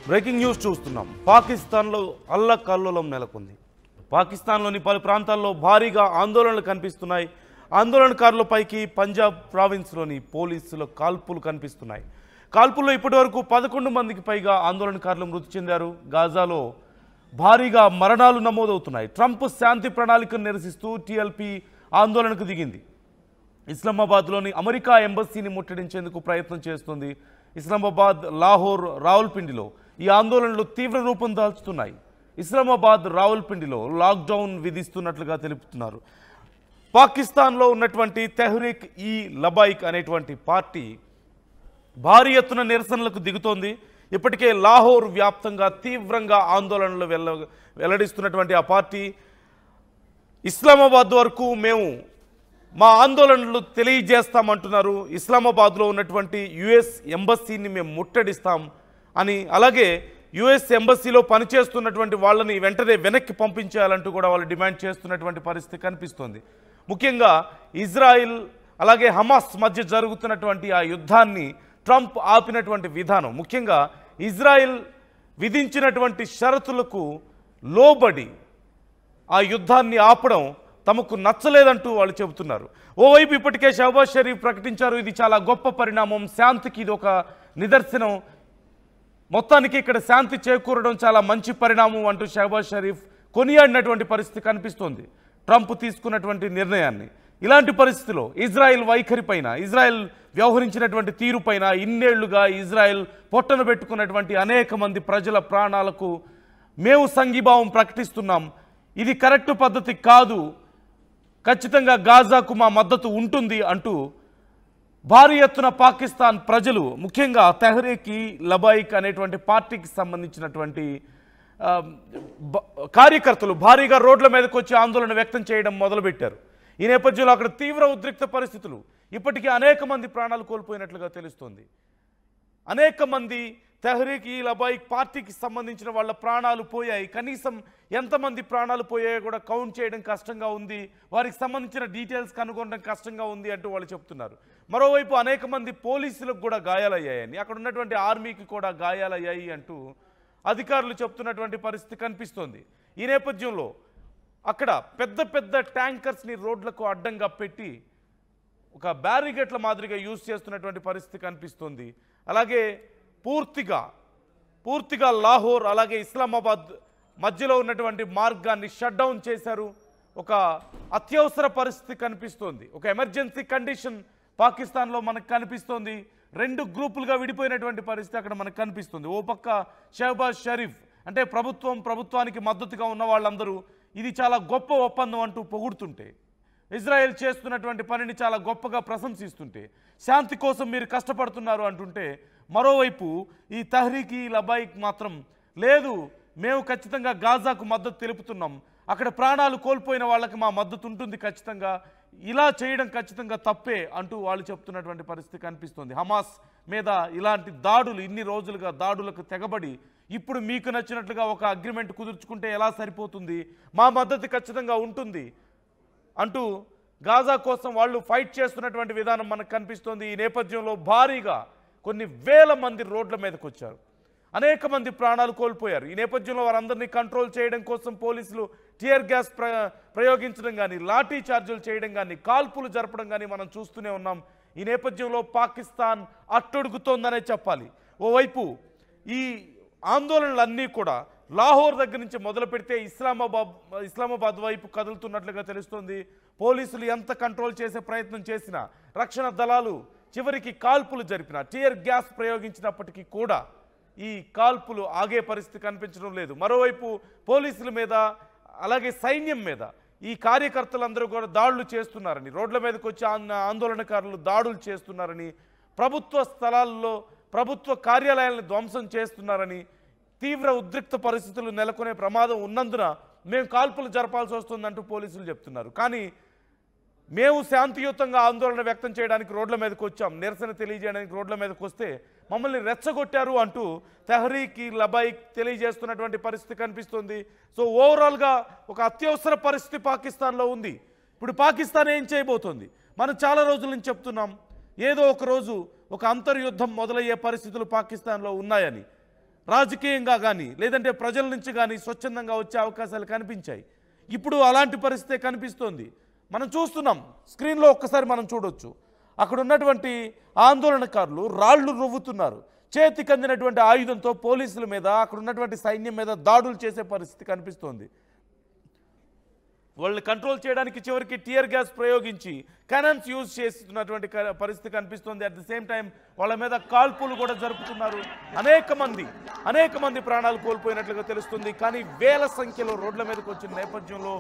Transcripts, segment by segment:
Breaking news చూస్తున్నాం. పాకిస్తాన్లో అల్లకల్లోలం నెలకొంది. పాకిస్తాన్లోని పలు ప్రాంతాల్లో భారీగా ఆందోళనలు కనిపిస్తున్నాయి. ఆందోళనకారులపైకి పంజాబ్ ప్రావిన్స్లోని పోలీసుల కాల్పులు కనిపిస్తున్నాయి. కాల్పుల్లో ఇప్పటివరకు 11 మందికి పైగా ఆందోళనకారులు మృతి చెందారు. గాజాలో భారీగా మరణాలు నమోదవుతున్నాయి. ట్రంప్ శాంతి ప్రణాళికను నిరసిస్తూ టీఎల్పీ ఆందోళనకు దిగింది. ఇస్లామాబాద్లోని అమెరికా ఎంబసీని ముట్టడించేందుకు ప్రయత్నం చేస్తుంది. ఇస్లామాబాద్, లాహోర్, రావల్పిండిలో ఈ ఆందోళనలు తీవ్ర రూపం దాల్చుతున్నాయి. ఇస్లామాబాద్, రావల్పిండిలో లాక్డౌన్ విధిస్తున్నట్లుగా తెలుపుతున్నారు. పాకిస్తాన్లో ఉన్నటువంటి తెహ్రీక్ ఈ లబాయిక్ అనేటువంటి పార్టీ భారీ ఎత్తున నిరసనలకు దిగుతోంది. ఇప్పటికే లాహోర్ వ్యాప్తంగా తీవ్రంగా ఆందోళనలు వెల్లడిస్తున్నటువంటి ఆ పార్టీ ఇస్లామాబాద్ వరకు మేము మా ఆందోళనలు తెలియజేస్తామంటున్నారు. ఇస్లామాబాద్లో ఉన్నటువంటి యుఎస్ ఎంబసీని మేము ముట్టడిస్తాం అని, అలాగే యుఎస్ ఎంబసీలో పనిచేస్తున్నటువంటి వాళ్ళని వెంటనే వెనక్కి పంపించేయాలంటూ కూడా వాళ్ళు డిమాండ్ చేస్తున్నటువంటి పరిస్థితి కనిపిస్తోంది. ముఖ్యంగా ఇజ్రాయిల్ అలాగే హమాస్ మధ్య జరుగుతున్నటువంటి ఆ యుద్ధాన్ని ట్రంప్ ఆపినటువంటి విధానం, ముఖ్యంగా ఇజ్రాయిల్ విధించినటువంటి షరతులకు లోబడి ఆ యుద్ధాన్ని ఆపడం తమకు నచ్చలేదంటూ వాళ్ళు చెబుతున్నారు. ఓవైపు ఇప్పటికే షహబాజ్ షరీఫ్ ప్రకటించారు, ఇది చాలా గొప్ప పరిణామం, శాంతికి ఇది ఒక నిదర్శనం, మొత్తానికి ఇక్కడ శాంతి చేకూరడం చాలా మంచి పరిణామం అంటూ షహబాజ్ షరీఫ్ కొనియాడినటువంటి పరిస్థితి కనిపిస్తోంది ట్రంప్ తీసుకున్నటువంటి నిర్ణయాన్ని. ఇలాంటి పరిస్థితిలో ఇజ్రాయెల్ వైఖరి పైన, ఇజ్రాయెల్ వ్యవహరించినటువంటి తీరు పైన ఇన్నేళ్లుగా ఇజ్రాయెల్ పొట్టను పెట్టుకున్నటువంటి అనేక మంది ప్రజల ప్రాణాలకు మేము సంఘీభావం ప్రకటిస్తున్నాం, ఇది కరెక్ట్ పద్ధతి కాదు, ఖచ్చితంగా గాజాకు మా మద్దతు ఉంటుంది అంటూ భారీ ఎత్తున పాకిస్తాన్ ప్రజలు, ముఖ్యంగా తెహ్రీక్ ఈ లబాయిక్ అనేటువంటి పార్టీకి సంబంధించినటువంటి కార్యకర్తలు భారీగా రోడ్ల మీదకి వచ్చి ఆందోళన వ్యక్తం చేయడం మొదలుపెట్టారు. ఈ నేపథ్యంలో అక్కడ తీవ్ర ఉద్రిక్త పరిస్థితులు, ఇప్పటికీ అనేక మంది ప్రాణాలు కోల్పోయినట్లుగా తెలుస్తోంది. అనేక మంది తెహ్రీక్ ఈ లబాయిక్ పార్టీకి సంబంధించిన వాళ్ళ ప్రాణాలు పోయాయి. కనీసం ఎంతమంది ప్రాణాలు పోయాయో కూడా కౌంట్ చేయడం కష్టంగా ఉంది, వారికి సంబంధించిన డీటెయిల్స్ కనుగొనడం కష్టంగా ఉంది అంటూ వాళ్ళు చెప్తున్నారు. మరోవైపు అనేక మంది పోలీసులకు కూడా గాయాలయ్యాయని, అక్కడ ఉన్నటువంటి ఆర్మీకి కూడా గాయాలయ్యాయి అంటూ అధికారులు చెప్తున్నటువంటి పరిస్థితి కనిపిస్తోంది. ఈ నేపథ్యంలో అక్కడ పెద్ద పెద్ద ట్యాంకర్స్ని రోడ్లకు అడ్డంగా పెట్టి ఒక బ్యారిగేట్ల మాదిరిగా యూజ్ చేస్తున్నటువంటి పరిస్థితి కనిపిస్తోంది. అలాగే పూర్తిగా లాహోర్ అలాగే ఇస్లామాబాద్ మధ్యలో ఉన్నటువంటి మార్గాన్ని షట్ డౌన్ చేశారు. ఒక అత్యవసర పరిస్థితి కనిపిస్తోంది, ఒక ఎమర్జెన్సీ కండిషన్ పాకిస్తాన్లో మనకు కనిపిస్తోంది. 2 గ్రూపులుగా విడిపోయినటువంటి పరిస్థితి అక్కడ మనకు కనిపిస్తుంది. ఓ పక్క షహబాజ్ షరీఫ్ అంటే ప్రభుత్వానికి మద్దతుగా ఉన్న వాళ్ళందరూ ఇది చాలా గొప్ప ఒప్పందం అంటూ పొగుడుతుంటే, ఇజ్రాయెల్ చేస్తున్నటువంటి పనిని చాలా గొప్పగా ప్రశంసిస్తుంటే, శాంతి కోసం మీరు కష్టపడుతున్నారు అంటుంటే, మరోవైపు ఈ తెహ్రీక్ ఈ లబాయిక్ మాత్రం లేదు, మేము ఖచ్చితంగా గాజాకు మద్దతు తెలుపుతున్నాం, అక్కడ ప్రాణాలు కోల్పోయిన వాళ్ళకి మా మద్దతు ఉంటుంది ఖచ్చితంగా, ఇలా చేయడం ఖచ్చితంగా తప్పే అంటూ వాళ్ళు చెప్తున్నటువంటి పరిస్థితి కనిపిస్తుంది. హమాస్ మీద ఇలాంటి దాడులు, ఇన్ని రోజులుగా దాడులకు తెగబడి ఇప్పుడు మీకు నచ్చినట్లుగా ఒక అగ్రిమెంట్ కుదుర్చుకుంటే ఎలా సరిపోతుంది, మా మద్దతు ఖచ్చితంగా ఉంటుంది అంటూ గాజా కోసం వాళ్ళు ఫైట్ చేస్తున్నటువంటి విధానం మనకు కనిపిస్తోంది. ఈ నేపథ్యంలో భారీగా కొన్ని వేల మంది రోడ్ల మీదకి వచ్చారు, అనేక మంది ప్రాణాలు కోల్పోయారు. ఈ నేపథ్యంలో వారందరినీ కంట్రోల్ చేయడం కోసం పోలీసులు టియర్ గ్యాస్ ప్రయోగించడం కానీ, లాఠీ చార్జీలు చేయడం కానీ, కాల్పులు జరపడం కానీ మనం చూస్తూనే ఉన్నాం. ఈ నేపథ్యంలో పాకిస్తాన్ అట్టడుగుతోందనే చెప్పాలి. ఓవైపు ఈ ఆందోళనలన్నీ కూడా లాహోర్ దగ్గర నుంచి మొదలు పెడితే ఇస్లామాబాద్ వైపు కదులుతున్నట్లుగా తెలుస్తోంది. పోలీసులు ఎంత కంట్రోల్ చేసే ప్రయత్నం చేసినా, రక్షణ దళాలు చివరికి కాల్పులు జరిపినా, టియర్ గ్యాస్ ప్రయోగించినప్పటికీ కూడా ఈ కాల్పులు ఆగే పరిస్థితి కనిపించడం లేదు. మరోవైపు పోలీసుల మీద అలాగే సైన్యం మీద ఈ కార్యకర్తలందరూ కూడా దాడులు చేస్తున్నారని, రోడ్ల మీదకి వచ్చి ఆందోళనకారులు దాడులు చేస్తున్నారని, ప్రభుత్వ స్థలాల్లో ప్రభుత్వ కార్యాలయాలను ధ్వంసం చేస్తున్నారని, తీవ్ర ఉద్రిక్త పరిస్థితులు నెలకొనే ప్రమాదం ఉన్నందున మేము కాల్పులు జరపాల్సి వస్తుందంటూ పోలీసులు చెప్తున్నారు. కానీ మేము శాంతియుతంగా ఆందోళన వ్యక్తం చేయడానికి రోడ్ల మీదకి వచ్చాం, నిరసన తెలియజేయడానికి రోడ్ల మీదకి వస్తే మమ్మల్ని రెచ్చగొట్టారు అంటూ తెహ్రీక్ ఈ లబాయిక్ తెలియజేస్తున్నటువంటి పరిస్థితి కనిపిస్తుంది. సో ఓవరాల్గా ఒక అత్యవసర పరిస్థితి పాకిస్తాన్లో ఉంది. ఇప్పుడు పాకిస్తాన్ ఏం చేయబోతోంది? మనం చాలా రోజుల నుంచి చెప్తున్నాం, ఏదో ఒక రోజు ఒక అంతర్యుద్ధం మొదలయ్యే పరిస్థితులు పాకిస్తాన్లో ఉన్నాయని. రాజకీయంగా కానీ లేదంటే ప్రజల నుంచి కానీ స్వచ్ఛందంగా వచ్చే అవకాశాలు కనిపించాయి. ఇప్పుడు అలాంటి పరిస్థితే కనిపిస్తోంది. మనం చూస్తున్నాం, స్క్రీన్లో ఒక్కసారి మనం చూడొచ్చు. అక్కడ ఉన్నటువంటి ఆందోళనకారులు రాళ్లు రువ్వుతున్నారు. చేతికి అందినటువంటి ఆయుధంతో పోలీసుల మీద, అక్కడ ఉన్నటువంటి సైన్యం మీద దాడులు చేసే పరిస్థితి కనిపిస్తోంది. వాళ్ళని కంట్రోల్ చేయడానికి చివరికి టియర్ గ్యాస్ ప్రయోగించి కెనన్స్ యూజ్ చేస్తున్నటువంటి పరిస్థితి కనిపిస్తుంది. అట్ ది సేమ్ టైం వాళ్ళ మీద కాల్పులు కూడా జరుపుతున్నారు. అనేక మంది ప్రాణాలు కోల్పోయినట్లుగా తెలుస్తుంది. కానీ వేల సంఖ్యలో రోడ్ల మీదకి వచ్చిన నేపథ్యంలో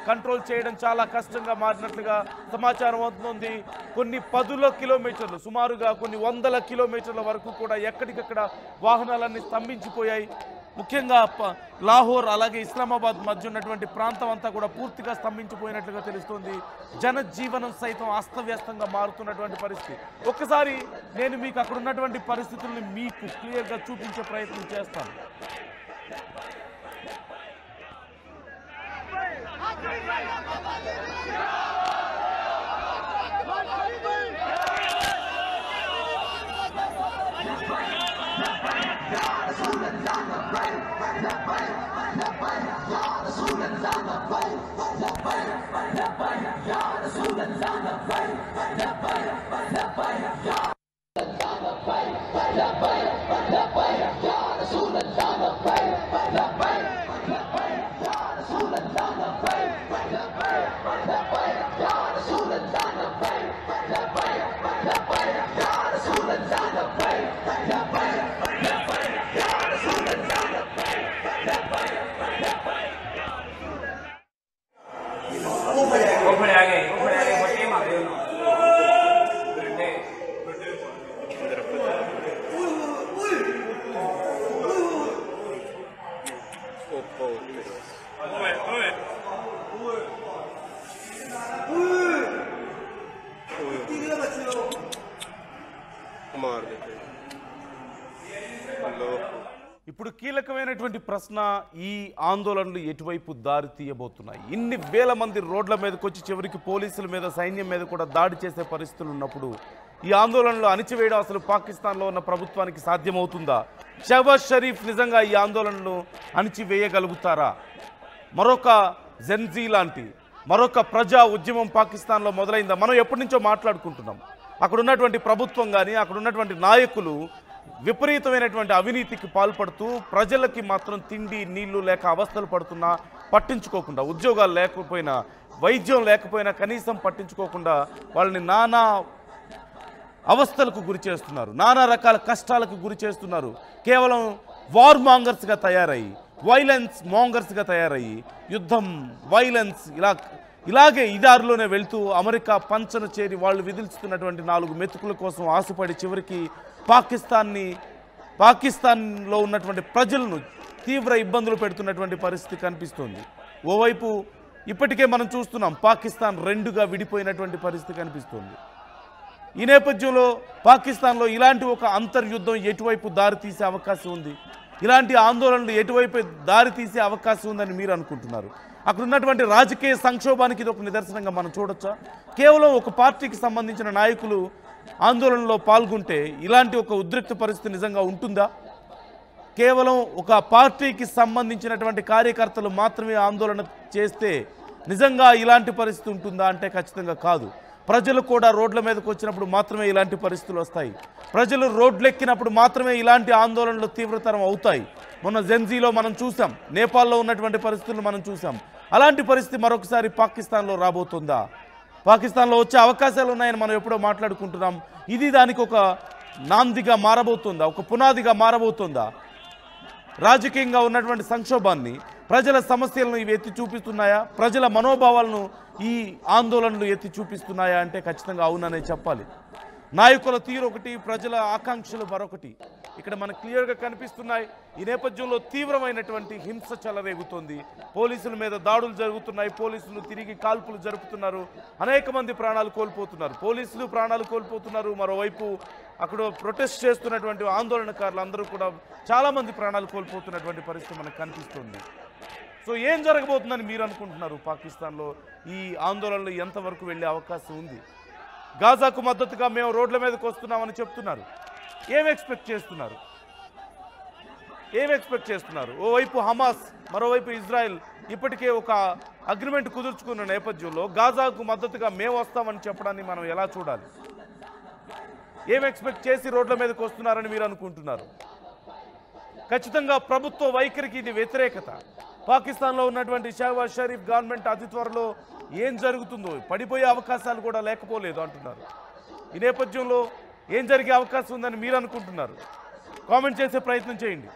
కంట్రోల్ చేయడం చాలా కష్టంగా మారినట్లుగా సమాచారం అవుతుంది. కొన్ని 10 కిలోమీటర్లు, సుమారుగా కొన్ని 100 కిలోమీటర్ల వరకు కూడా ఎక్కడికక్కడ వాహనాలన్నీ స్తంభించిపోయాయి. ముఖ్యంగా లాహోర్ అలాగే ఇస్లామాబాద్ మధ్య ఉన్నటువంటి ప్రాంతం అంతా కూడా పూర్తిగా స్తంభించిపోయినట్లుగా తెలుస్తోంది. జనజీవనం సైతం అస్తవ్యస్తంగా మారుతున్నటువంటి పరిస్థితి. ఒక్కసారి నేను మీకు అక్కడ ఉన్నటువంటి పరిస్థితుల్ని మీకు క్లియర్గా చూపించే ప్రయత్నం చేస్తాను. ఇప్పుడు కీలకమైనటువంటి ప్రశ్న, ఈ ఆందోళనలు ఎటువైపు దారి తీయబోతున్నాయి? ఇన్ని వేల మంది రోడ్ల మీదకి వచ్చి చివరికి పోలీసుల మీద, సైన్యం మీద కూడా దాడి చేసే పరిస్థితులు ఉన్నప్పుడు ఈ ఆందోళనలు అణిచివేయడం అసలు పాకిస్తాన్లో ఉన్న ప్రభుత్వానికి సాధ్యమవుతుందా? షహబాజ్ షరీఫ్ నిజంగా ఈ ఆందోళనలు అణిచివేయగలుగుతారా? మరొక జెన్జీ లాంటి మరొక ప్రజా ఉద్యమం పాకిస్తాన్లో మొదలైందా? మనం ఎప్పటి నుంచో మాట్లాడుకుంటున్నాం. అక్కడ ఉన్నటువంటి ప్రభుత్వం కానీ, అక్కడ ఉన్నటువంటి నాయకులు విపరీతమైనటువంటి అవినీతికి పాల్పడుతూ ప్రజలకి మాత్రం తిండి నీళ్లు లేక అవస్థలు పడుతున్నా పట్టించుకోకుండా, ఉద్యోగాలు లేకపోయినా, వైద్యం లేకపోయినా కనీసం పట్టించుకోకుండా వాళ్ళని నానా అవస్థలకు గురి చేస్తున్నారు, నానా రకాల కష్టాలకు గురి చేస్తున్నారు. కేవలం వార్ మాంగర్స్గా తయారయ్యి, వైలెన్స్ మాంగర్స్గా తయారయ్యి యుద్ధం, వైలెన్స్ ఇలాగే ఈ దారిలోనే వెళ్తూ అమెరికా పంచన చేరి వాళ్ళు విధిల్చుతున్నటువంటి 4 మెతుకుల కోసం ఆశపడి చివరికి పాకిస్తాన్లో ఉన్నటువంటి ప్రజలను తీవ్ర ఇబ్బందులు పెడుతున్నటువంటి పరిస్థితి కనిపిస్తోంది. ఓవైపు ఇప్పటికే మనం చూస్తున్నాం, పాకిస్తాన్ 2గా విడిపోయినటువంటి పరిస్థితి కనిపిస్తోంది. ఈ నేపథ్యంలో పాకిస్తాన్లో ఇలాంటి ఒక అంతర్యుద్ధం ఎటువైపు దారి తీసే అవకాశం ఉంది? ఇలాంటి ఆందోళనలు ఎటువైపు దారి తీసే అవకాశం ఉందని మీరు అనుకుంటున్నారు? అక్కడ ఉన్నటువంటి రాజకీయ సంక్షోభానికి ఇది ఒక నిదర్శనంగా మనం చూడొచ్చా? కేవలం ఒక పార్టీకి సంబంధించిన నాయకులు ఆందోళనలో పాల్గొంటే ఇలాంటి ఒక ఉద్రిక్త పరిస్థితి నిజంగా ఉంటుందా? కేవలం ఒక పార్టీకి సంబంధించినటువంటి కార్యకర్తలు మాత్రమే ఆందోళన చేస్తే నిజంగా ఇలాంటి పరిస్థితి ఉంటుందా అంటే ఖచ్చితంగా కాదు. ప్రజలు కూడా రోడ్ల మీదకి వచ్చినప్పుడు మాత్రమే ఇలాంటి పరిస్థితులు వస్తాయి. ప్రజలు రోడ్లెక్కినప్పుడు మాత్రమే ఇలాంటి ఆందోళనలు తీవ్రతరం అవుతాయి. మొన్న జెన్జీలో మనం చూసాం, నేపాల్లో ఉన్నటువంటి పరిస్థితులు మనం చూసాం. అలాంటి పరిస్థితి మరొకసారి పాకిస్తాన్లో రాబోతుందా? పాకిస్తాన్లో వచ్చే అవకాశాలు ఉన్నాయని మనం ఎప్పుడో మాట్లాడుకుంటున్నాం. ఇది దానికి ఒక నాందిగా మారబోతుందా? ఒక పునాదిగా మారబోతుందా? రాజకీయంగా ఉన్నటువంటి సంక్షోభాన్ని, ప్రజల సమస్యలను ఇవి ఎత్తి చూపిస్తున్నాయా? ప్రజల మనోభావాలను ఈ ఆందోళనలు ఎత్తి చూపిస్తున్నాయా అంటే ఖచ్చితంగా అవుననే చెప్పాలి. నాయకుల తీరు ఒకటి, ప్రజల ఆకాంక్షలు మరొకటి ఇక్కడ మనకు క్లియర్గా కనిపిస్తున్నాయి. ఈ నేపథ్యంలో తీవ్రమైనటువంటి హింస చెలరేగుతోంది. పోలీసుల మీద దాడులు జరుగుతున్నాయి, పోలీసులు తిరిగి కాల్పులు జరుపుతున్నారు, అనేక మంది ప్రాణాలు కోల్పోతున్నారు, పోలీసులు ప్రాణాలు కోల్పోతున్నారు. మరోవైపు అక్కడ ప్రొటెస్ట్ చేస్తున్నటువంటి ఆందోళనకారులు అందరూ కూడా చాలామంది ప్రాణాలు కోల్పోతున్నటువంటి పరిస్థితి మనకు కనిపిస్తుంది. సో ఏం జరగబోతుందని మీరు అనుకుంటున్నారు? పాకిస్తాన్లో ఈ ఆందోళనలు ఎంతవరకు వెళ్ళే అవకాశం ఉంది? గాజాకు మద్దతుగా మేము రోడ్ల మీదకి వస్తున్నామని చెప్తున్నారు. ఏం ఎక్స్పెక్ట్ చేస్తున్నారు? ఏం ఎక్స్పెక్ట్ చేస్తున్నారు? ఓవైపు హమాస్, మరోవైపు ఇజ్రాయెల్ ఇప్పటికే ఒక అగ్రిమెంట్ కుదుర్చుకున్న నేపథ్యంలో గాజాకు మద్దతుగా మేము వస్తామని చెప్పడాన్ని మనం ఎలా చూడాలి? ఏం ఎక్స్పెక్ట్ చేసి రోడ్ల మీదకి వస్తున్నారని మీరు అనుకుంటున్నారు? ఖచ్చితంగా ప్రభుత్వ వైఖరికి ఇది వ్యతిరేకత. పాకిస్తాన్లో ఉన్నటువంటి షహబాజ్ షరీఫ్ గవర్నమెంట్ అతి త్వరలో ఏం జరుగుతుందో పడిపోయే అవకాశాలు కూడా లేకపోలేదు అంటున్నారు. ఈ నేపథ్యంలో ఏం జరిగే అవకాశం ఉందని మీరు అనుకుంటున్నారు? కామెంట్ చేసే ప్రయత్నం చేయండి.